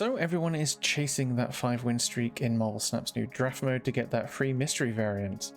So everyone is chasing that 5-win streak in Marvel Snap's new draft mode to get that free mystery variant.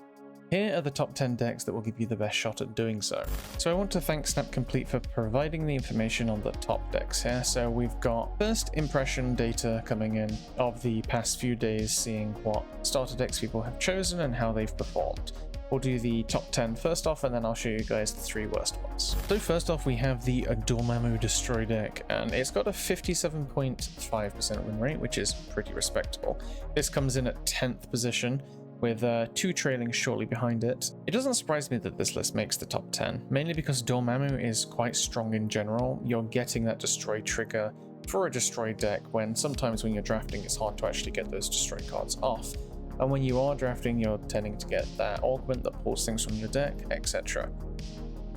Here are the top 10 decks that will give you the best shot at doing so. So I want to thank Snap Complete for providing the information on the top decks here. So we've got first impression data coming in of the past few days, seeing what starter decks people have chosen and how they've performed. We'll do the top 10 first off, and then I'll show you guys the 3 worst ones. So first off, we have the Dormammu Destroy deck, and it's got a 57.5% win rate, which is pretty respectable. This comes in at 10th position, with 2 trailing shortly behind it. It doesn't surprise me that this list makes the top 10, mainly because Dormammu is quite strong in general. You're getting that Destroy trigger for a Destroy deck when sometimes when you're drafting it's hard to actually get those Destroy cards off. And when you are drafting, you're tending to get that augment that pulls things from your deck, etc.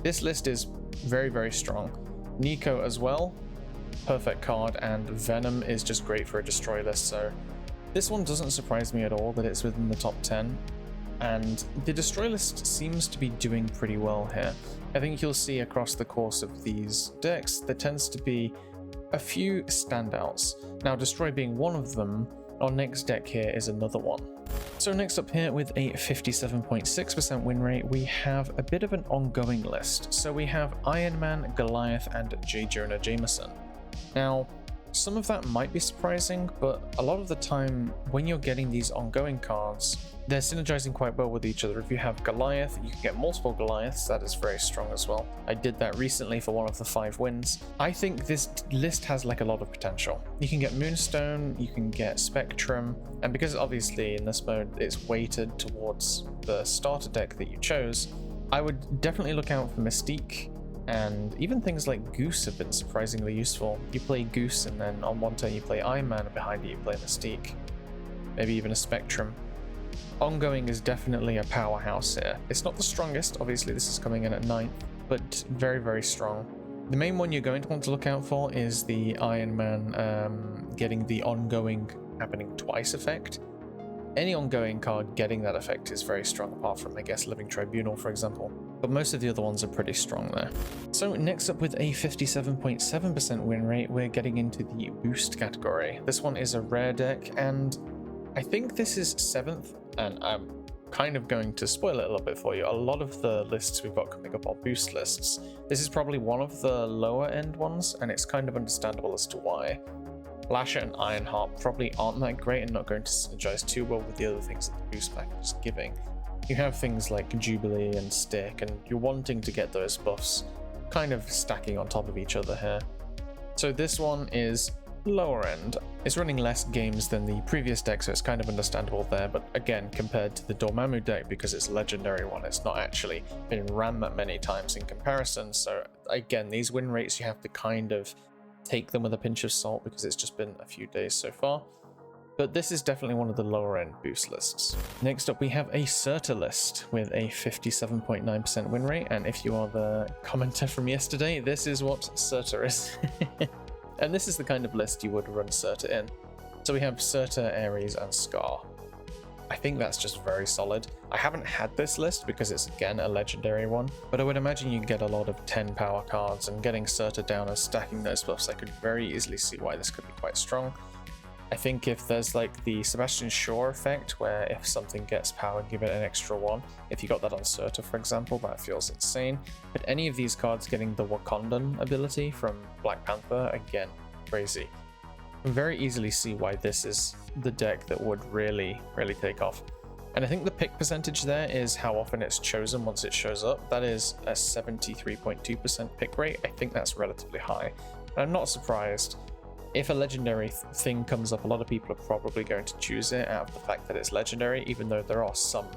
This list is very, very strong. Nico as well, perfect card, and Venom is just great for a Destroy list, so this one doesn't surprise me at all that it's within the top 10, and the Destroy list seems to be doing pretty well here. I think you'll see across the course of these decks, there tends to be a few standouts. Now, Destroy being one of them, our next deck here is another one. So next up here with a 57.6% win rate, we have a bit of an ongoing list. So we have Iron Man, Goliath, and J. Jonah Jameson. Now, some of that might be surprising, but a lot of the time when you're getting these ongoing cards, they're synergizing quite well with each other. If you have Goliath, you can get multiple Goliaths. That is very strong as well. I did that recently for one of the 5 wins. I think this list has like a lot of potential. You can get Moonstone, you can get Spectrum, and because obviously in this mode it's weighted towards the starter deck that you chose, I would definitely look out for Mystique. And even things like Goose have been surprisingly useful. You play Goose and then on one turn you play Iron Man and behind it you play Mystique. Maybe even a Spectrum. Ongoing is definitely a powerhouse here. It's not the strongest, obviously this is coming in at 9th, but very, very strong. The main one you're going to want to look out for is the Iron Man getting the ongoing happening twice effect. Any ongoing card getting that effect is very strong, apart from, I guess, Living Tribunal, for example. But most of the other ones are pretty strong there. So next up with a 57.7% win rate, we're getting into the Boost category. This one is a rare deck, and I think this is 7th, and I'm kind of going to spoil it a little bit for you. A lot of the lists we've got coming up are Boost lists. This is probably one of the lower end ones, and it's kind of understandable as to why. Lasher and Ironheart probably aren't that great and not going to synergize too well with the other things that the Boost package is giving. You have things like Jubilee and Stick, and you're wanting to get those buffs kind of stacking on top of each other here. So this one is lower end. It's running less games than the previous deck, so it's kind of understandable there, but again, compared to the Dormammu deck, because it's a legendary one, it's not actually been ran that many times in comparison. So again, these win rates, you have to kind of take them with a pinch of salt because it's just been a few days so far. But this is definitely one of the lower end boost lists. Next up we have a Surtur list with a 57.9% win rate, and if you are the commenter from yesterday, this is what Surtur is. And this is the kind of list you would run Surtur in. So we have Surtur, Ares, and Scar. I think that's just very solid. I haven't had this list because it's again a legendary one, but I would imagine you get a lot of 10 power cards, and getting Surtur down and stacking those buffs, I could very easily see why this could be quite strong. I think if there's like the Sebastian Shaw effect, where if something gets power, give it an extra 1. If you got that on Surtur, for example, that feels insane. But any of these cards getting the Wakandan ability from Black Panther, again, crazy. I can very easily see why this is the deck that would really, really take off. And I think the pick percentage there is how often it's chosen once it shows up. That is a 73.2% pick rate. I think that's relatively high. And I'm not surprised. If a legendary thing comes up, a lot of people are probably going to choose it out of the fact that it's legendary, even though there are some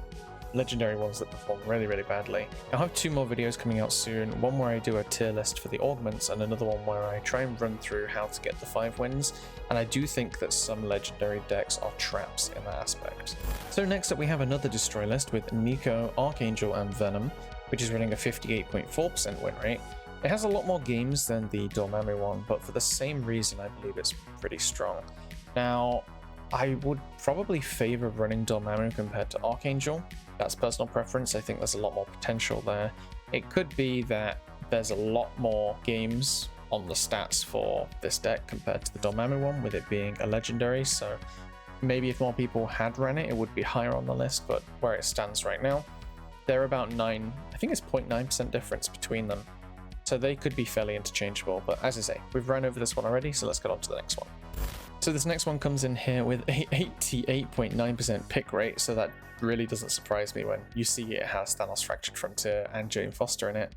legendary ones that perform really, really badly. I'll have 2 more videos coming out soon, one where I do a tier list for the augments and another one where I try and run through how to get the 5 wins, and I do think that some legendary decks are traps in that aspect. So next up we have another destroy list with Nico, Archangel, and Venom, which is running a 58.4% win rate. It has a lot more games than the Dormammu one, but for the same reason I believe it's pretty strong. Now, I would probably favor running Dormammu compared to Archangel. That's personal preference. I think there's a lot more potential there. It could be that there's a lot more games on the stats for this deck compared to the Dormammu one, with it being a legendary, so maybe if more people had ran it, it would be higher on the list, but where it stands right now, they're about 9, I think it's 0.9% difference between them. So they could be fairly interchangeable, but as I say, we've run over this one already, so let's get on to the next one. So this next one comes in here with a 88.9% pick rate, so that really doesn't surprise me when you see it has Thanos Fractured Frontier and Jane Foster in it.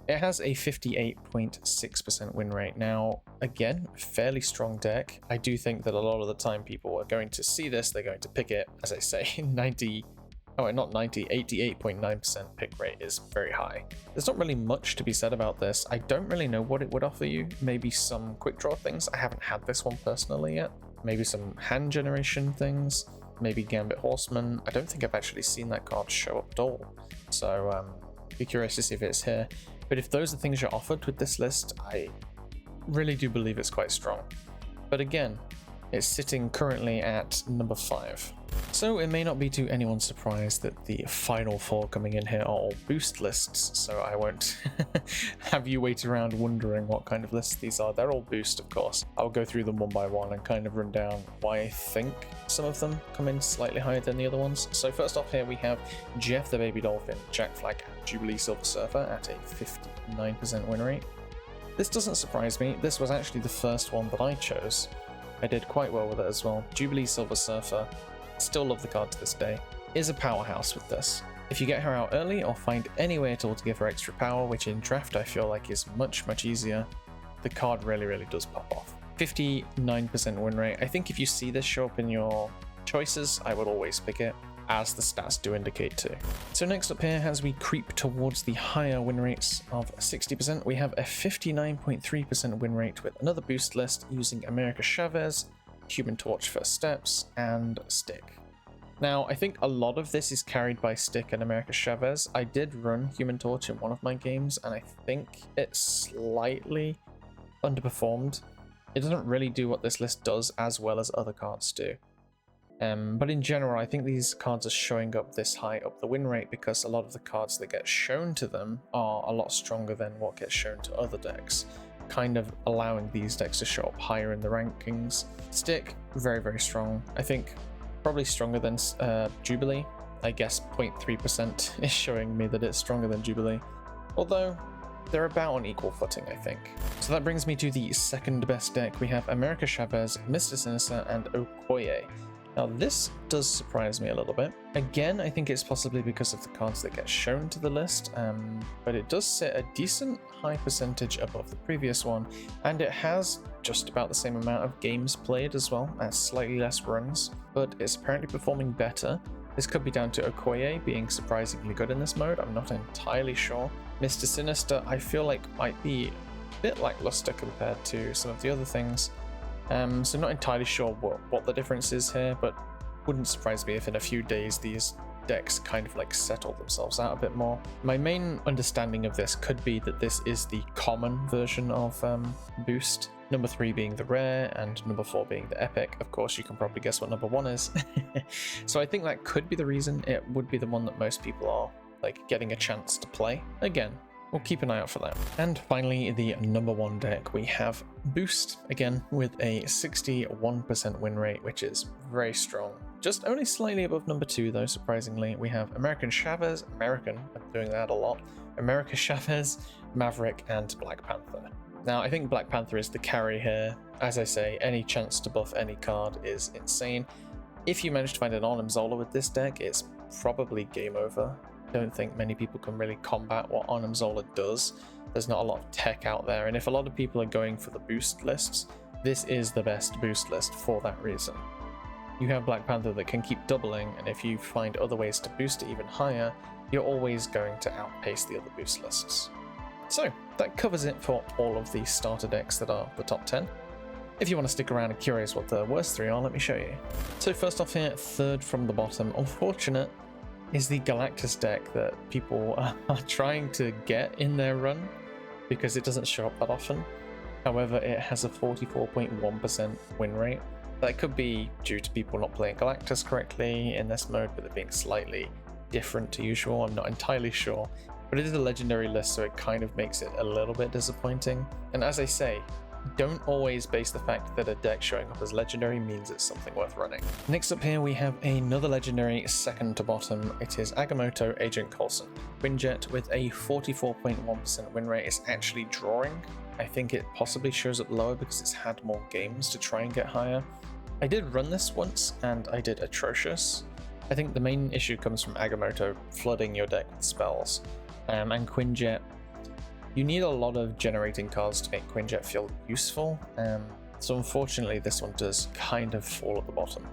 It has a 58.6% win rate. Now, again, fairly strong deck. I do think that a lot of the time people are going to see this, they're going to pick it. As I say, 88.9% pick rate is very high. There's not really much to be said about this. I don't really know what it would offer you. Maybe some quick draw things. I haven't had this one personally yet. Maybe some hand generation things. Maybe Gambit Horseman. I don't think I've actually seen that card show up at all. So be curious to see if it's here. But if those are things you're offered with this list, I really do believe it's quite strong. But again, it's sitting currently at number 5. So it may not be to anyone's surprise that the final 4 coming in here are all boost lists, so I won't have you wait around wondering what kind of lists these are. They're all boost, of course. I'll go through them one by one and kind of run down why I think some of them come in slightly higher than the other ones. So first off here we have Jeff the Baby Dolphin, Jack Flag, and Jubilee Silver Surfer at a 59% win rate. This doesn't surprise me. This was actually the first one that I chose. I did quite well with it as well. Jubilee Silver Surfer, still love the card to this day, is a powerhouse with this. If you get her out early or find any way at all to give her extra power, which in draft I feel like is much easier, the card really does pop off. 59% win rate. I think if you see this show up in your choices, I would always pick it, as the stats do indicate too. So next up here, as we creep towards the higher win rates of 60%, we have a 59.3% win rate with another boost list using America Chavez, Human Torch First Steps, and Stick. Now, I think a lot of this is carried by Stick and America Chavez. I did run Human Torch in one of my games, and I think it slightly underperformed. It doesn't really do what this list does as well as other cards do. But in general, I think these cards are showing up this high up the win rate because a lot of the cards that get shown to them are a lot stronger than what gets shown to other decks, kind of allowing these decks to show up higher in the rankings. Stick, very strong. I think probably stronger than Jubilee. I guess 0.3% is showing me that it's stronger than Jubilee, although they're about on equal footing, I think. So that brings me to the second best deck. We have America Chavez, Mr. Sinister, and Okoye. Now this does surprise me a little bit. Again, I think it's possibly because of the cards that get shown to the list, but it does sit a decent high percentage above the previous one, and it has just about the same amount of games played as well, as slightly less runs, but it's apparently performing better. This could be down to Okoye being surprisingly good in this mode, I'm not entirely sure. Mr. Sinister, I feel like might be a bit lackluster compared to some of the other things. So not entirely sure what the difference is here, but wouldn't surprise me if in a few days these decks kind of like settle themselves out a bit more. My main understanding of this could be that this is the common version of Boost, number 3 being the rare and number 4 being the epic. Of course, you can probably guess what number 1 is. So I think that could be the reason. It would be the one that most people are like getting a chance to play. Again, we'll keep an eye out for that. And finally, the number 1 deck, we have Boost, again with a 61% win rate, which is very strong. Just only slightly above number 2 though, surprisingly. We have American Chavez, I'm doing that a lot, America Chavez, Maverick, and Black Panther. Now, I think Black Panther is the carry here. As I say, any chance to buff any card is insane. If you manage to find an Arnim Zola with this deck, it's probably game over. Don't think many people can really combat what Arnim Zola does. There's not a lot of tech out there, and if a lot of people are going for the boost lists, this is the best boost list for that reason. You have Black Panther that can keep doubling, and if you find other ways to boost it even higher, you're always going to outpace the other boost lists. So that covers it for all of the starter decks that are the top 10. If you want to stick around and curious what the worst 3 are, let me show you. So first off here, third from the bottom, unfortunate, is the Galactus deck that people are trying to get in their run because it doesn't show up that often. However, it has a 44.1% win rate. That could be due to people not playing Galactus correctly in this mode, with it being slightly different to usual. I'm not entirely sure. but it is a legendary list, so it kind of makes it a little bit disappointing. And as I say, don't always base the fact that a deck showing up as legendary means it's something worth running. Next up here we have another legendary second to bottom. It is Agamotto Agent Coulson. Quinjet with a 44.1% win rate is actually drawing. I think it possibly shows up lower because it's had more games to try and get higher. I did run this once and I did atrocious. I think the main issue comes from Agamotto flooding your deck with spells, and Quinjet. You need a lot of generating cards to make Quinjet feel useful, so unfortunately this one does kind of fall at the bottom.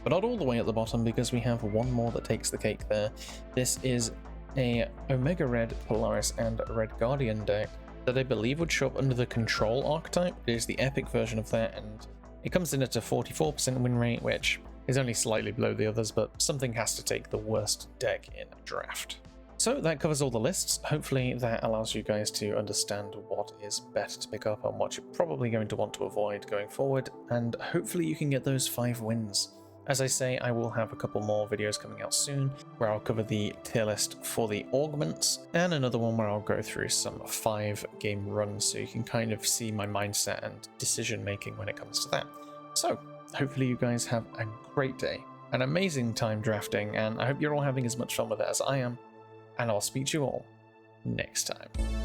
But not all the way at the bottom, because we have one more that takes the cake there. This is a Omega Red, Polaris, and Red Guardian deck that I believe would show up under the Control archetype. It is the epic version of that, and it comes in at a 44% win rate, which is only slightly below the others, but something has to take the worst deck in a draft. So that covers all the lists. Hopefully that allows you guys to understand what is best to pick up and what you're probably going to want to avoid going forward, and hopefully you can get those 5 wins. As I say, I will have a couple more videos coming out soon where I'll cover the tier list for the Augments, and another one where I'll go through some 5-game runs so you can kind of see my mindset and decision making when it comes to that. So hopefully you guys have a great day, an amazing time drafting, and I hope you're all having as much fun with it as I am. And I'll speak to you all next time.